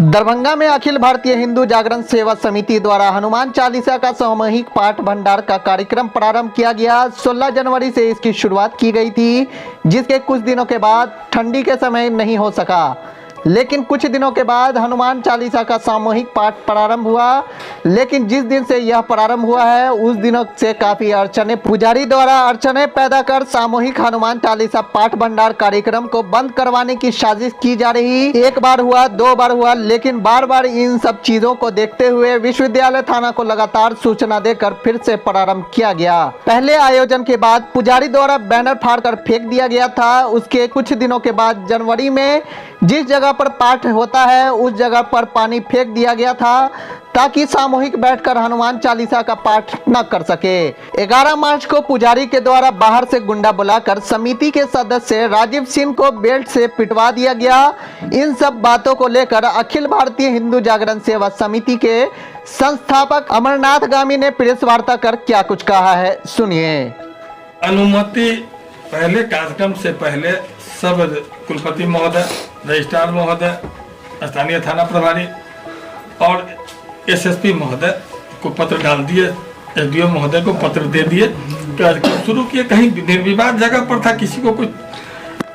दरभंगा में अखिल भारतीय हिंदू जागरण सेवा समिति द्वारा हनुमान चालीसा का सामूहिक पाठ भंडार का कार्यक्रम प्रारंभ किया गया। 16 जनवरी से इसकी शुरुआत की गई थी, जिसके कुछ दिनों के बाद ठंडी के समय नहीं हो सका, लेकिन कुछ दिनों के बाद हनुमान चालीसा का सामूहिक पाठ प्रारंभ हुआ। लेकिन जिस दिन से यह प्रारंभ हुआ है उस दिनों से काफी अड़चने, पुजारी द्वारा अड़चने पैदा कर सामूहिक हनुमान चालीसा पाठ भंडार कार्यक्रम को बंद करवाने की साजिश की जा रही। एक बार हुआ, दो बार हुआ, लेकिन बार बार इन सब चीजों को देखते हुए विश्वविद्यालय थाना को लगातार सूचना देकर फिर से प्रारंभ किया गया। पहले आयोजन के बाद पुजारी द्वारा बैनर फाड़कर फेंक दिया गया था। उसके कुछ दिनों के बाद जनवरी में जिस जगह पर पाठ होता है उस जगह पर पानी फेंक दिया गया था, ताकि सामूहिक बैठकर हनुमान चालीसा का पाठ न कर सके। 11 मार्च को पुजारी के द्वारा बाहर से गुंडा बुलाकर समिति के सदस्य राजीव सिंह को बेल्ट से पिटवा दिया गया। इन सब बातों को लेकर अखिल भारतीय हिंदू जागरण सेवा समिति के संस्थापक अमरनाथ गामी ने प्रेस वार्ता कर क्या कुछ कहा है, सुनिए। अनुमति पहले कार्यक्रम से पहले सब कुलपति महोदय, रजिस्ट्रार महोदय, स्थानीय थाना प्रभारी और एसएसपी महोदय को पत्र डाल दिए, एसडीओ महोदय को पत्र दे दिए, कार्यक्रम शुरू किए। कहीं निर्विवाद जगह पर था, किसी को कुछ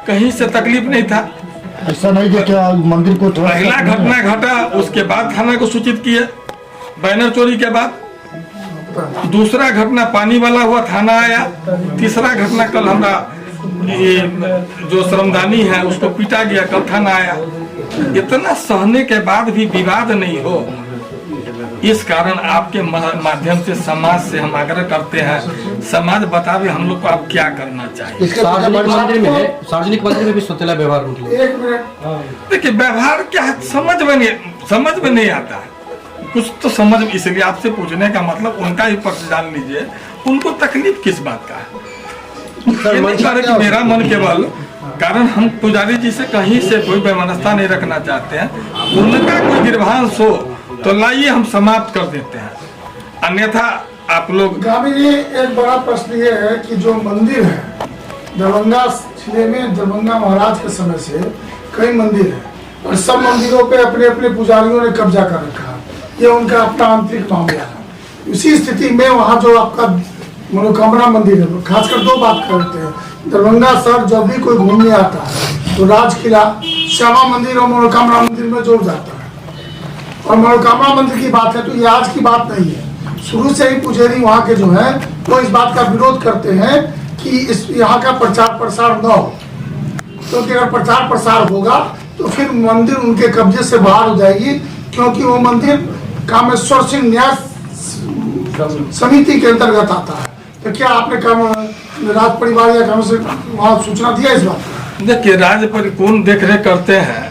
कहीं से तकलीफ नहीं था। ऐसा नहीं कि क्या मंदिर को पहला घटना घटा, उसके बाद थाना को सूचित किए बैनर चोरी के बाद। दूसरा घटना पानी वाला हुआ, थाना आया। तीसरा घटना कल हमारा ये जो श्रमदानी है उसको पीटा गया, कल थाना आया। इतना सहने के बाद भी विवाद नहीं हो, इस कारण आपके माध्यम से समाज से हम आग्रह करते हैं, समाज बतावे हम लोग को आप क्या करना चाहिए। सार्वजनिक मंदिर में भी सोतेला व्यवहार हो गया। देखिए व्यवहार क्या है समझ में नहीं आता है, कुछ तो समझ, इसलिए आपसे पूछने का मतलब उनका ही पक्ष जान लीजिए, उनको तकलीफ किस बात का है। मेरा मन केवल कारण हम पुजारी जी से कहीं से कोई व्यवस्था नहीं रखना चाहते हैं, उनका कोई गिरभांस हो तो लाइए हम समाप्त कर देते हैं, अन्यथा आप लोग। गामी जी, एक बड़ा प्रश्न ये है कि जो मंदिर है दरभंगा जिले में, दरभंगा महाराज के समय से कई मंदिर है और सब मंदिरों पे अपने अपने पुजारियों ने कब्जा कर रखा है। ये उनका अपना आंतरिक मामला है। इसी स्थिति में वहाँ जो आपका मनोकामना मंदिर है, खासकर दो बात करते हैं। दरभंगा शहर जब भी कोई घूमने आता है तो राज किला, श्यामा मंदिर और मनोकामना मंदिर में जोड़ जाता है। और मनोकामना मंदिर की बात है तो ये आज की बात नहीं है, शुरू से ही पुजारी वहाँ के जो है वो इस बात का विरोध करते हैं कि इस यहाँ का प्रचार प्रसार न हो, क्योंकि अगर प्रचार प्रसार होगा तो फिर मंदिर उनके कब्जे से बाहर हो जाएगी, क्योंकि वो मंदिर कामेश्वर सिंह न्याय समिति के अंतर्गत आता है। तो क्या आपने राज परिवार या काम से वहाँ सूचना दिया इस बात की? देखिए राज पर कौन देख रेख करते हैं,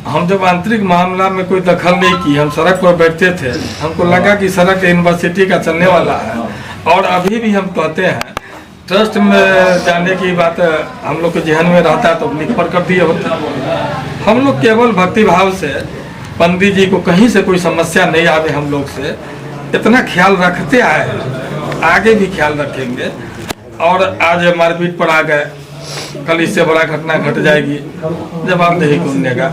हम जब आंतरिक मामला में कोई दखल नहीं की, हम सड़क पर बैठते थे, हमको लगा कि सड़क यूनिवर्सिटी का चलने वाला है, और अभी भी हम कहते हैं ट्रस्ट में जाने की बात हम लोग के जहन में रहता है तो लिख पर कर दिए होता। हम लोग केवल भक्ति भाव से पंडित जी को कहीं से कोई समस्या नहीं आवे, हम लोग से इतना ख्याल रखते आए, आगे भी ख्याल रखेंगे। और आज मारपीट पर आ गए, कल इससे बड़ा घटना घट जाएगी, जवाबदेही कौन देगा।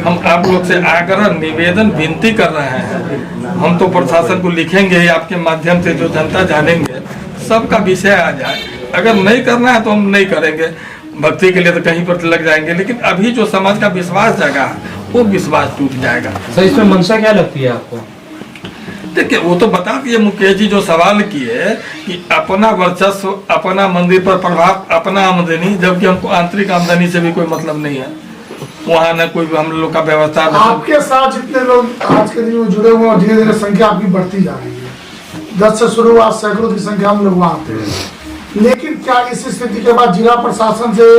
हम आप लोग से आग्रह निवेदन विनती कर रहे हैं, हम तो प्रशासन को लिखेंगे ही, आपके माध्यम से जो जनता जानेंगे सबका विषय आ जाए। अगर नहीं करना है तो हम नहीं करेंगे, भक्ति के लिए तो कहीं पर लग जाएंगे, लेकिन अभी जो समाज का विश्वास जगा वो विश्वास टूट जाएगा। सर इसमें मंशा क्या लगती है आपको? देखिए वो तो बता दिए मुकेश जी जो सवाल किए कि अपना वर्चस्व, अपना मंदिर पर प्रभाव, अपना आमदनी, जबकि हमको आंतरिक आमदनी से भी कोई मतलब नहीं है। वहाँ न कोई हम लोग का व्यवस्था। आपके साथ जितने लोग आज के दिन में जुड़े हुए हैं, धीरे धीरे संख्या आपकी बढ़ती जा रही है। 10 से शुरू हुआ, सैकड़ों की संख्या हम लोग वहाँ आते हैं। लेकिन क्या इस स्थिति के बाद जिला प्रशासन से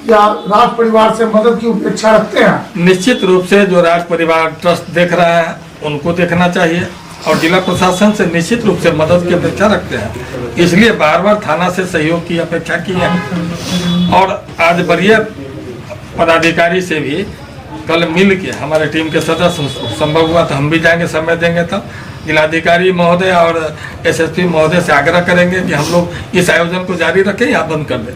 या राज परिवार से मदद की अपेक्षा रखते हैं? निश्चित रूप से जो राज परिवार ट्रस्ट देख रहा है उनको देखना चाहिए, और जिला प्रशासन से निश्चित रूप से मदद की अपेक्षा रखते हैं, इसलिए बार बार थाना से सहयोग की अपेक्षा की है। और आज वरीय पदाधिकारी से भी कल मिल के हमारे टीम के सदस्य, संभव हुआ तो हम भी जाएंगे, समय देंगे तब जिलाधिकारी महोदय और एसएसपी महोदय से आग्रह करेंगे कि हम लोग इस आयोजन को जारी रखें या बंद कर दें।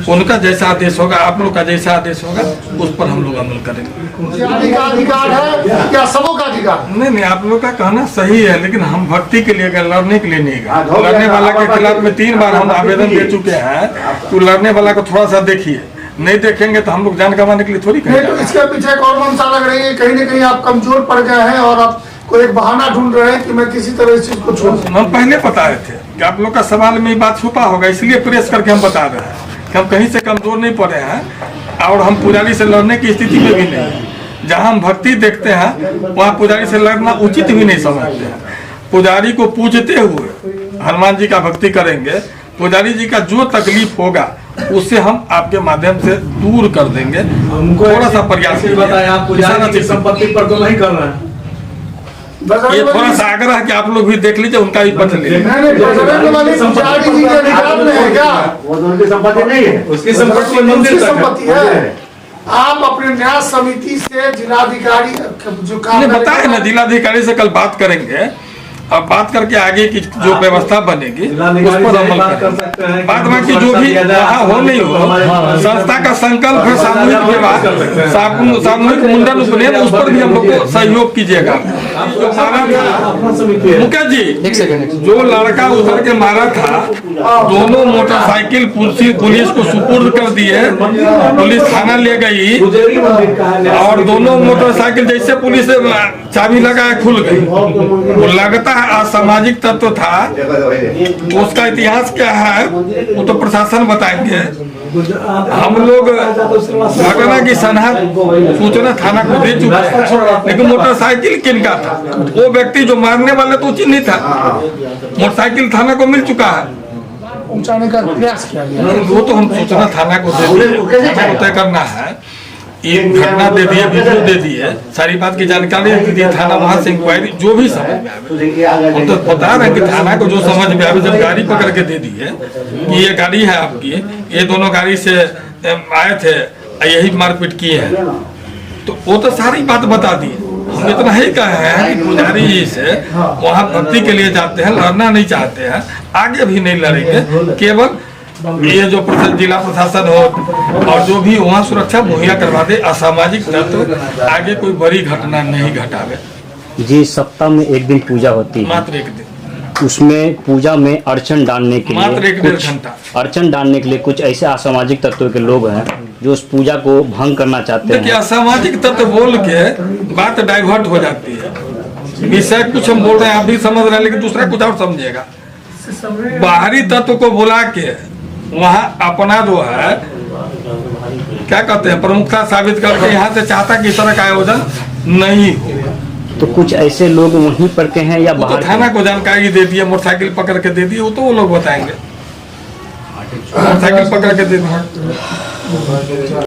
उनका जैसा आदेश होगा, आप लोग का जैसा आदेश होगा, उस पर हम लोग अमल करेंगे। मुखियाली का अधिकार है या सबों का अधिकार? नहीं नहीं, आप लोग का कहना सही है, लेकिन हम भक्ति के लिए गए, लड़ने के लिए नहीं गए। लड़ने वाला के खिलाफ में 3 बार हम आवेदन दे चुके हैं, तो लड़ने वाला को थोड़ा सा देखिए, नहीं देखेंगे तो हम लोग जान गंवाने के लिए थोड़ी नहीं, तो करेंगे। इसके पीछे एक और मंशा लग रही है, कहीं न कहीं आप कमजोर पड़ गए हैं और आप कोई एक बहाना ढूंढ रहे हैं कि मैं किसी तरह इस चीज को छोड़ दूं। हम पहले बता रहे थे कि आप लोग का सवाल में ये बात छुपा होगा, इसलिए प्रेस करके हम बता रहे हैं कि हम कहीं से कमजोर नहीं पड़े हैं और हम पुजारी से लड़ने की स्थिति में भी नहीं है। जहाँ हम भक्ति देखते हैं वहाँ पुजारी से लड़ना उचित भी नहीं समझते हैं। पुजारी को पूजते हुए हनुमान जी का भक्ति करेंगे, पुजारी जी का जो तकलीफ होगा उससे हम आपके माध्यम से दूर कर देंगे। थोड़ा सा प्रयास बताएं, आप पुजारी की संपत्ति पर तो नहीं कर रहे हैं। ये थोड़ा सा आग्रह है कि आप लोग भी देख लीजिए, उनका भी पढ़ लीजिए। नहीं, बजरंग बली पुजारी जी के अधिकार में है क्या? वो तो उनकी संपत्ति नहीं है, उसकी संपत्ति उसकी मंदिर तक संपत्ति है। आप अपने न्यास समिति से जिलाधिकारी जो काम हमने बताया ना, जिलाधिकारी से कल बात करेंगे, अब बात करके आगे की जो व्यवस्था बनेगी उस पर अमल करेंगे। बाद बाकी जो भी वहाँ हो नहीं हो, संस्था का संकल्प है सामूहिक विवाह, सामूहिक मुंडन उपनयन, उस पर भी हम लोग को सहयोग कीजिएगा। जो मारा था मुकेश जी, एक सेकंड, जो लड़का उतर के मारा था, दोनों मोटरसाइकिल पुलिस को सुपुर्द कर दिए, पुलिस थाना ले गई और दोनों मोटरसाइकिल जैसे पुलिस चाबी लगाए खुल गई। वो लगता है असामाजिक तत्व था, उसका इतिहास क्या है वो तो प्रशासन बताएंगे। हम लोग घटना की सनहा सूचना थाना को दे चुके हैं, लेकिन मोटरसाइकिल किनका था, वो व्यक्ति जो मारने वाले तो चिन्हित था, मोटरसाइकिल थाना को मिल चुका है, पहुंचाने का प्रयास किया गया। वो तो हम सूचना थाना को दे दिए, थाना को तय करना है। एक घटना दे दिए, वीडियो दे दिए, सारी बात की जानकारी दे दी, थाना वहां से इंक्वायरी जो भी समझ में आवे, हम तो बता रहे हैं कि थाना को जो समझ में आवे, जब गाड़ी पकड़ के दे दी है कि ये गाड़ी है आपकी, ये दोनों गाड़ी से आए थे, यही मारपीट किए हैं, तो वो तो सारी बात बता दी। हम इतना ही कहे हैं कि पुजारी जी से वहाँ भक्ति के लिए जाते हैं, लड़ना नहीं चाहते हैं, आगे भी नहीं लड़ेंगे, केवल ये जो जिला प्रशासन हो और जो भी वहाँ सुरक्षा मुहैया करवा दे, असामाजिक तत्व आगे कोई बड़ी घटना नहीं घटावे। जी, सप्ताह में एक दिन पूजा होती है, मात्र एक दिन, उसमें पूजा में अड़चन डालने के मात्र लिए 1-1.5 घंटा अड़चन डालने के लिए कुछ ऐसे असामाजिक तत्वों के लोग हैं जो उस पूजा को भंग करना चाहते देखिए, हैं। असामाजिक तत्व बोल के बात डाइवर्ट हो जाती है। विषय कुछ हम बोल रहे हैं, आप भी समझ रहे हैं, लेकिन दूसरा कुछ और समझेगा। बाहरी तत्व को बुला के वहाँ अपना जो है क्या कहते हैं प्रमुखता साबित करके यहाँ से चाहता कि इस तरह का आयोजन नहीं हो। तो कुछ ऐसे लोग वहीं पर के हैं या वो तो बाहर थाना को जानकारी दे दिए, मोटरसाइकिल पकड़ के दे दिए, वो तो वो लोग बताएंगे, मोटरसाइकिल पकड़ के दे दिए।